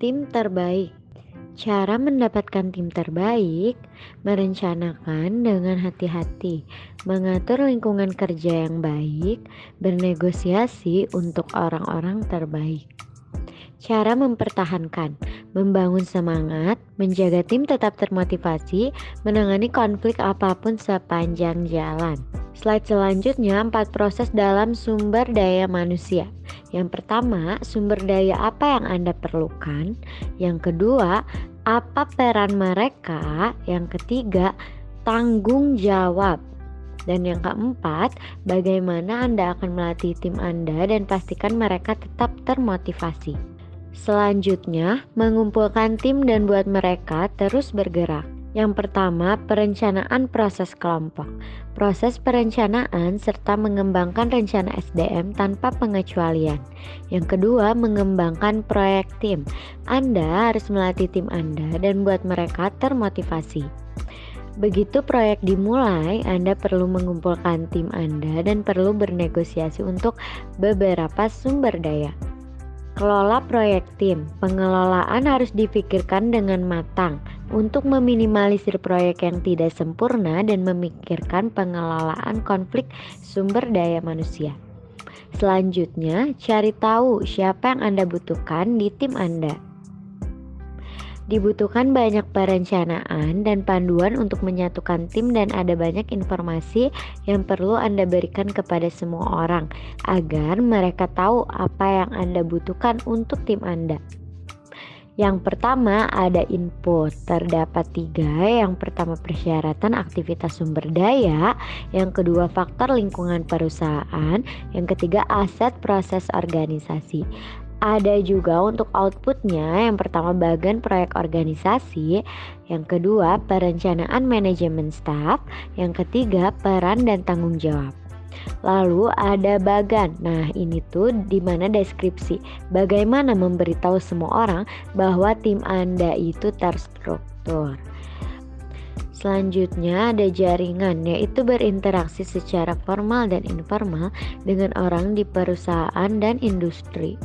Tim terbaik. Cara mendapatkan tim terbaik, merencanakan dengan hati-hati, mengatur lingkungan kerja yang baik, bernegosiasi untuk orang-orang terbaik. Cara mempertahankan, membangun semangat, menjaga tim tetap termotivasi, menangani konflik apapun sepanjang jalan. Slide selanjutnya, 4 proses dalam sumber daya manusia. Yang pertama, sumber daya apa yang Anda perlukan. Yang kedua, apa peran mereka. Yang ketiga, tanggung jawab. Dan yang keempat, bagaimana Anda akan melatih tim Anda dan pastikan mereka tetap termotivasi. Selanjutnya, mengumpulkan tim dan buat mereka terus bergerak. Yang pertama, perencanaan proses kelompok. Proses perencanaan serta mengembangkan rencana SDM tanpa pengecualian. Yang kedua, mengembangkan proyek tim. Anda harus melatih tim Anda dan buat mereka termotivasi. Begitu proyek dimulai, Anda perlu mengumpulkan tim Anda dan perlu bernegosiasi untuk beberapa sumber daya. Kelola proyek tim. Pengelolaan harus dipikirkan dengan matang untuk meminimalisir proyek yang tidak sempurna dan memikirkan pengelolaan konflik sumber daya manusia. Selanjutnya, cari tahu siapa yang Anda butuhkan di tim Anda. Dibutuhkan banyak perencanaan dan panduan untuk menyatukan tim dan ada banyak informasi yang perlu Anda berikan kepada semua orang agar mereka tahu apa yang Anda butuhkan untuk tim Anda. Yang pertama ada input, terdapat 3. Yang pertama persyaratan aktivitas sumber daya, yang kedua faktor lingkungan perusahaan, yang ketiga aset proses organisasi. Ada juga untuk outputnya, yang pertama bagian proyek organisasi, yang kedua perencanaan manajemen staff, yang ketiga peran dan tanggung jawab. Lalu ada bagan. Nah, ini tuh dimana deskripsi bagaimana memberitahu semua orang bahwa tim Anda itu terstruktur. Selanjutnya ada jaringan, yaitu berinteraksi secara formal dan informal dengan orang di perusahaan dan industri.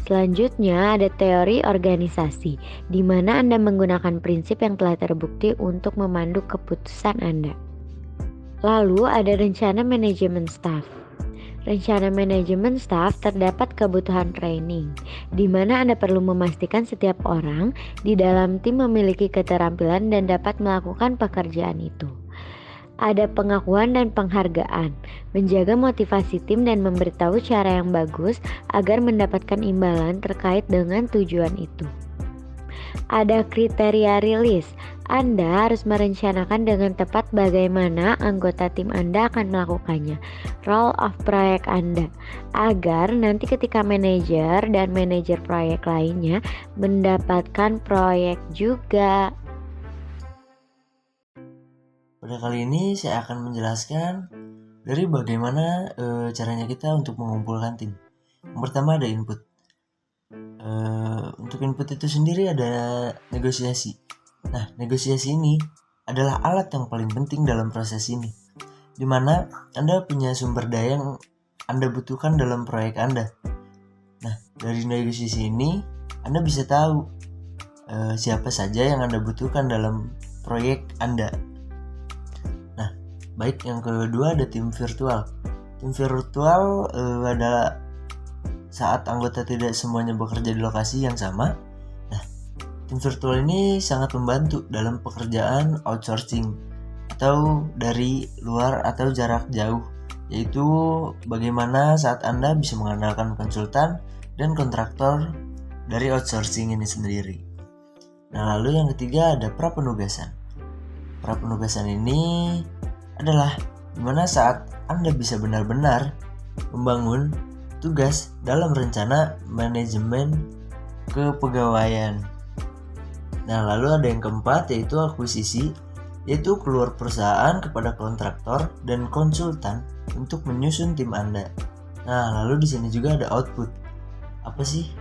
Selanjutnya ada teori organisasi, di mana Anda menggunakan prinsip yang telah terbukti untuk memandu keputusan Anda. Lalu ada rencana manajemen staff. Rencana manajemen staff terdapat kebutuhan training, di mana Anda perlu memastikan setiap orang di dalam tim memiliki keterampilan dan dapat melakukan pekerjaan itu. Ada pengakuan dan penghargaan, menjaga motivasi tim dan memberitahu cara yang bagus agar mendapatkan imbalan terkait dengan tujuan itu. Ada kriteria rilis. Anda harus merencanakan dengan tepat bagaimana anggota tim Anda akan melakukannya, role of proyek Anda, agar nanti ketika manajer dan manajer proyek lainnya mendapatkan proyek juga. Pada kali ini saya akan menjelaskan dari bagaimana caranya kita untuk mengumpulkan tim. Yang pertama ada input. Untuk input itu sendiri ada negosiasi. Nah, negosiasi ini adalah alat yang paling penting dalam proses ini, di mana Anda punya sumber daya yang Anda butuhkan dalam proyek Anda. Nah, dari negosiasi ini Anda bisa tahu siapa saja yang Anda butuhkan dalam proyek Anda. Baik, yang kedua ada tim virtual. Tim virtual adalah saat anggota tidak semuanya bekerja di lokasi yang sama. Nah, tim virtual ini sangat membantu dalam pekerjaan outsourcing atau dari luar atau jarak jauh, yaitu bagaimana saat Anda bisa mengandalkan konsultan dan kontraktor dari outsourcing ini sendiri. Nah, lalu yang ketiga ada prapenugasan. Prapenugasan ini adalah dimana saat Anda bisa benar-benar membangun tugas dalam rencana manajemen kepegawaian. Nah, lalu ada yang keempat yaitu akuisisi, yaitu keluar perusahaan kepada kontraktor dan konsultan untuk menyusun tim Anda. Nah, lalu di sini juga ada output. Apa sih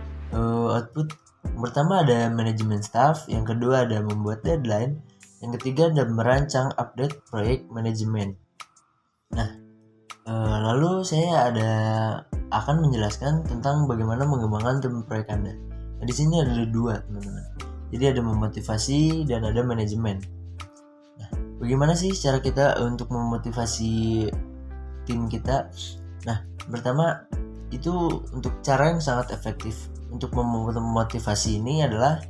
output? Yang pertama ada manajemen staff, yang kedua ada membuat deadline, yang ketiga ada merancang update proyek manajemen. Nah, lalu saya akan menjelaskan tentang bagaimana mengembangkan tim proyek Anda. Nah, di sini ada dua, teman-teman. Jadi ada memotivasi dan ada manajemen. Nah, bagaimana sih cara kita untuk memotivasi tim kita? Nah, pertama itu untuk cara yang sangat efektif untuk memotivasi ini adalah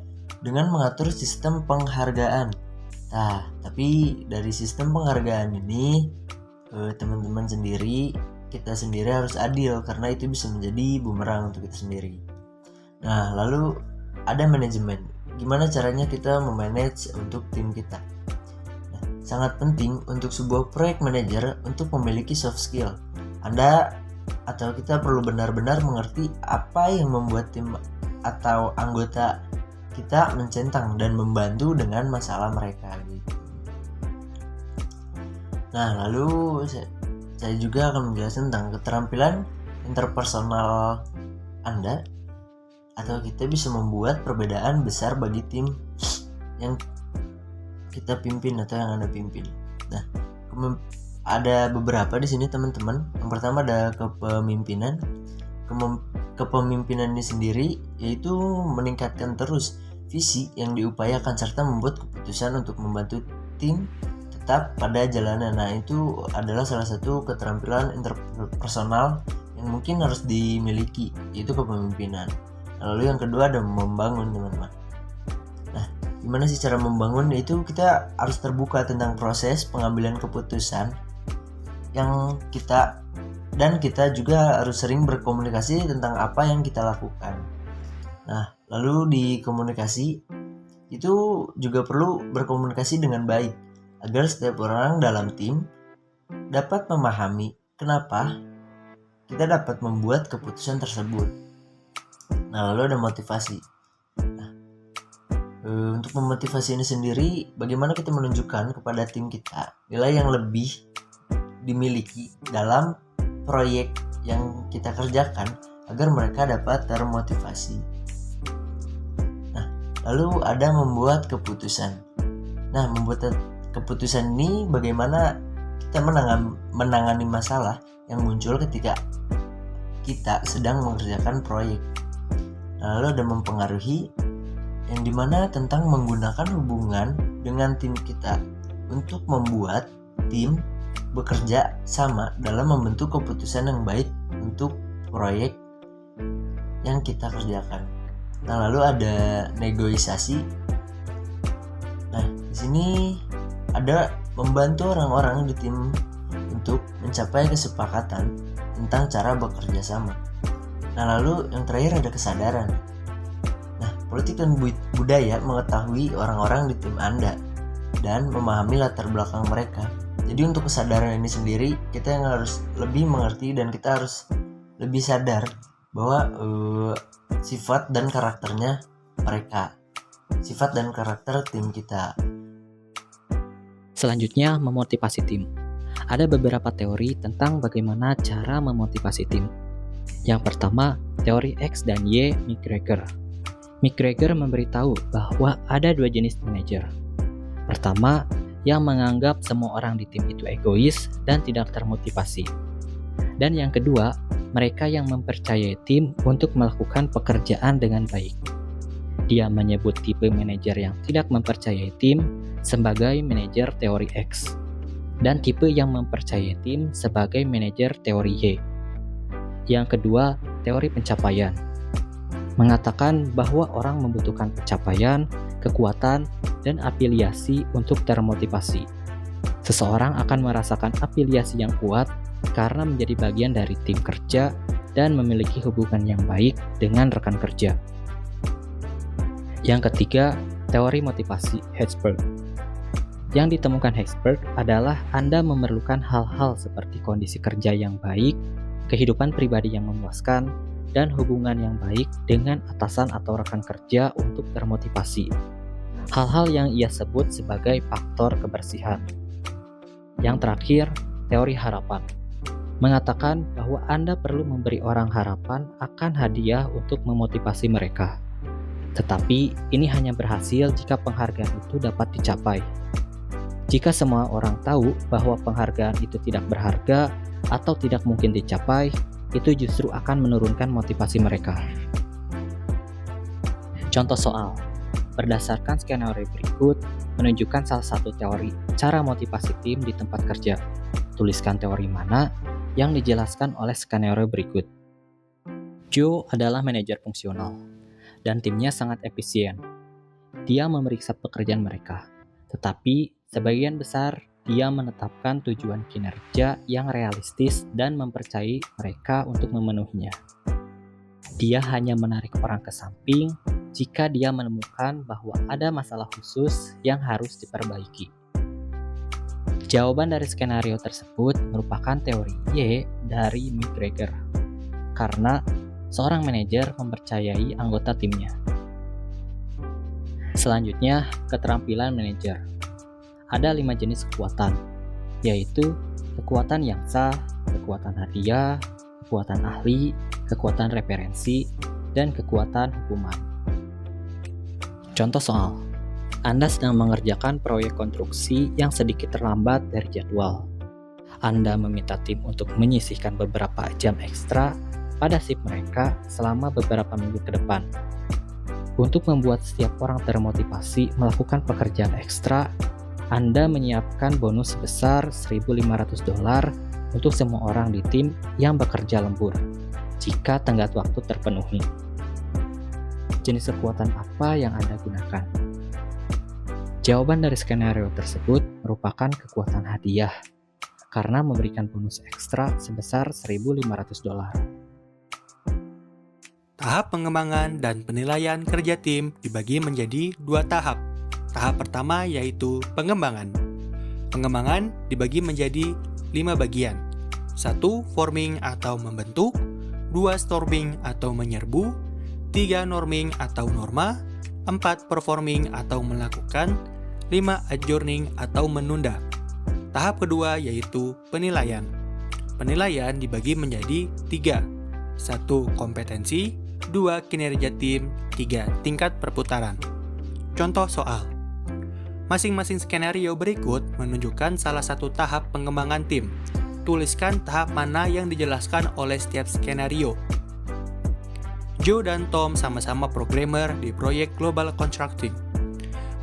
dengan mengatur sistem penghargaan. Nah, tapi dari sistem penghargaan ini teman-teman sendiri, kita sendiri harus adil karena itu bisa menjadi bumerang untuk kita sendiri. Nah, lalu ada manajemen. Gimana caranya kita memanage untuk tim kita? Nah, sangat penting untuk sebuah proyek manager untuk memiliki soft skill. Anda atau kita perlu benar-benar mengerti apa yang membuat tim atau anggota kita mencentang dan membantu dengan masalah mereka gitu. Nah, lalu saya juga akan menjelaskan tentang keterampilan interpersonal Anda, atau kita bisa membuat perbedaan besar bagi tim yang kita pimpin atau yang Anda pimpin. Nah, ada beberapa di sini teman-teman. Yang pertama ada kepemimpinan. Kepemimpinan ini sendiri yaitu meningkatkan terus visi yang diupayakan serta membuat keputusan untuk membantu tim tetap pada jalanan. Nah, itu adalah salah satu keterampilan interpersonal yang mungkin harus dimiliki, yaitu kepemimpinan. Lalu yang kedua ada membangun, teman-teman. Nah, gimana sih cara membangun? Itu kita harus terbuka tentang proses pengambilan keputusan yang kita juga harus sering berkomunikasi tentang apa yang kita lakukan. Nah, lalu di komunikasi itu juga perlu berkomunikasi dengan baik agar setiap orang dalam tim dapat memahami kenapa kita dapat membuat keputusan tersebut. Nah, lalu ada motivasi. Nah, untuk memotivasi ini sendiri, bagaimana kita menunjukkan kepada tim kita nilai yang lebih dimiliki dalam proyek yang kita kerjakan agar mereka dapat termotivasi. Nah, lalu ada membuat keputusan. Nah, membuat keputusan ini bagaimana kita menangani masalah yang muncul ketika kita sedang mengerjakan proyek. Lalu ada mempengaruhi, yang dimana tentang menggunakan hubungan dengan tim kita untuk membuat tim bekerja sama dalam membentuk keputusan yang baik untuk proyek yang kita kerjakan. Nah, lalu ada negosiasi. Nah, di sini ada membantu orang-orang di tim untuk mencapai kesepakatan tentang cara bekerja sama. Nah, lalu yang terakhir ada kesadaran. Nah, politik dan budaya mengetahui orang-orang di tim Anda dan memahami latar belakang mereka. Jadi untuk kesadaran ini sendiri, kita yang harus lebih mengerti dan kita harus lebih sadar bahwa sifat dan karakternya mereka, sifat dan karakter tim kita. Selanjutnya, memotivasi tim. Ada beberapa teori tentang bagaimana cara memotivasi tim. Yang pertama, teori X dan Y McGregor. McGregor memberitahu bahwa ada dua jenis manajer. Pertama, yang menganggap semua orang di tim itu egois dan tidak termotivasi. Dan yang kedua, mereka yang mempercayai tim untuk melakukan pekerjaan dengan baik. Dia menyebut tipe manajer yang tidak mempercayai tim sebagai manajer teori X, dan tipe yang mempercayai tim sebagai manajer teori Y. Yang kedua, teori pencapaian. Mengatakan bahwa orang membutuhkan pencapaian, kekuatan, dan afiliasi untuk termotivasi. Seseorang akan merasakan afiliasi yang kuat karena menjadi bagian dari tim kerja dan memiliki hubungan yang baik dengan rekan kerja. Yang ketiga, teori motivasi Herzberg. Yang ditemukan Herzberg adalah Anda memerlukan hal-hal seperti kondisi kerja yang baik, kehidupan pribadi yang memuaskan, dan hubungan yang baik dengan atasan atau rekan kerja untuk termotivasi. Hal-hal yang ia sebut sebagai faktor kebersihan. Yang terakhir, teori harapan. Mengatakan bahwa Anda perlu memberi orang harapan akan hadiah untuk memotivasi mereka. Tetapi ini hanya berhasil jika penghargaan itu dapat dicapai. Jika semua orang tahu bahwa penghargaan itu tidak berharga atau tidak mungkin dicapai, itu justru akan menurunkan motivasi mereka. Contoh soal. Berdasarkan skenario berikut, menunjukkan salah satu teori cara motivasi tim di tempat kerja. Tuliskan teori mana yang dijelaskan oleh skenario berikut. Joe adalah manajer fungsional, dan timnya sangat efisien. Dia memeriksa pekerjaan mereka, tetapi sebagian besar dia menetapkan tujuan kinerja yang realistis dan mempercayai mereka untuk memenuhinya. Dia hanya menarik orang ke samping jika dia menemukan bahwa ada masalah khusus yang harus diperbaiki. Jawaban dari skenario tersebut merupakan teori Y dari McGregor, karena seorang manajer mempercayai anggota timnya. Selanjutnya, keterampilan manajer. Ada 5 jenis kekuatan, yaitu kekuatan yang sah, kekuatan hadiah, kekuatan ahli, kekuatan referensi, dan kekuatan hukuman. Contoh soal. Anda sedang mengerjakan proyek konstruksi yang sedikit terlambat dari jadwal. Anda meminta tim untuk menyisihkan beberapa jam ekstra pada shift mereka selama beberapa minggu ke depan. Untuk membuat setiap orang termotivasi melakukan pekerjaan ekstra, Anda menyiapkan bonus sebesar $1.500 untuk semua orang di tim yang bekerja lembur, jika tenggat waktu terpenuhi. Jenis kekuatan apa yang Anda gunakan? Jawaban dari skenario tersebut merupakan kekuatan hadiah, karena memberikan bonus ekstra sebesar $1.500. Tahap pengembangan dan penilaian kerja tim dibagi menjadi 2 tahap. Tahap pertama yaitu pengembangan. Pengembangan dibagi menjadi 5 bagian. 1. Forming atau membentuk, 2. Storming atau menyerbu, 3. Norming atau norma, 4. Performing atau melakukan, 5. Adjourning atau menunda. Tahap kedua yaitu penilaian. Penilaian dibagi menjadi 3. 1. Kompetensi, 2. Kinerja tim, 3. Tingkat perputaran. Contoh soal. Masing-masing skenario berikut menunjukkan salah satu tahap pengembangan tim. Tuliskan tahap mana yang dijelaskan oleh setiap skenario. Joe dan Tom sama-sama programmer di proyek Global Constructing.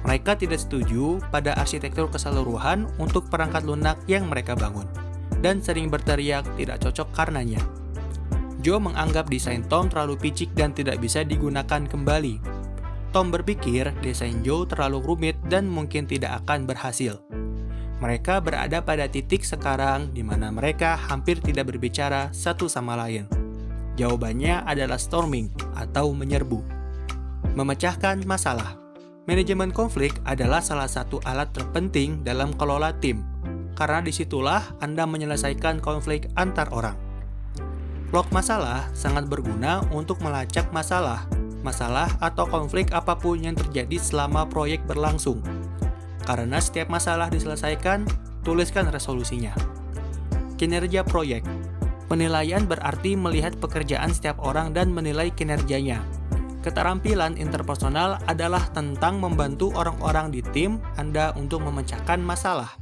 Mereka tidak setuju pada arsitektur keseluruhan untuk perangkat lunak yang mereka bangun, dan sering berteriak tidak cocok karenanya. Joe menganggap desain Tom terlalu picik dan tidak bisa digunakan kembali. Tom berpikir desain Joe terlalu rumit dan mungkin tidak akan berhasil. Mereka berada pada titik sekarang di mana mereka hampir tidak berbicara satu sama lain. Jawabannya adalah storming atau menyerbu. Memecahkan masalah. Manajemen konflik adalah salah satu alat terpenting dalam kelola tim, karena disitulah Anda menyelesaikan konflik antar orang. Log masalah sangat berguna untuk melacak masalah atau konflik apapun yang terjadi selama proyek berlangsung. Karena setiap masalah diselesaikan, tuliskan resolusinya. Kinerja proyek. Penilaian berarti melihat pekerjaan setiap orang dan menilai kinerjanya. Keterampilan interpersonal adalah tentang membantu orang-orang di tim Anda untuk memecahkan masalah.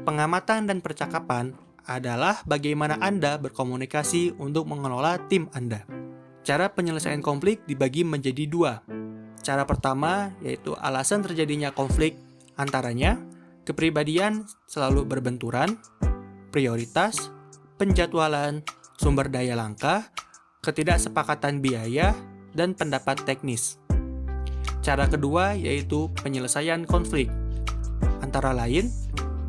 Pengamatan dan percakapan adalah bagaimana Anda berkomunikasi untuk mengelola tim Anda. Cara penyelesaian konflik dibagi menjadi 2. Cara pertama yaitu alasan terjadinya konflik, antaranya kepribadian selalu berbenturan, prioritas, penjadwalan, sumber daya langka, ketidaksepakatan biaya, dan pendapat teknis. Cara kedua yaitu penyelesaian konflik, antara lain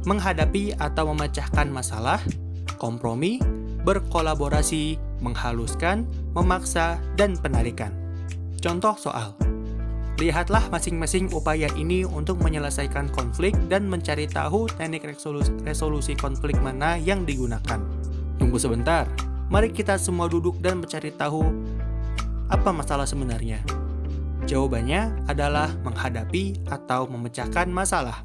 menghadapi atau memecahkan masalah, kompromi, berkolaborasi, menghaluskan, memaksa, dan penarikan. Contoh soal. Lihatlah masing-masing upaya ini untuk menyelesaikan konflik dan mencari tahu teknik resolusi konflik mana yang digunakan. Tunggu sebentar, mari kita semua duduk dan mencari tahu apa masalah sebenarnya. Jawabannya adalah menghadapi atau memecahkan masalah.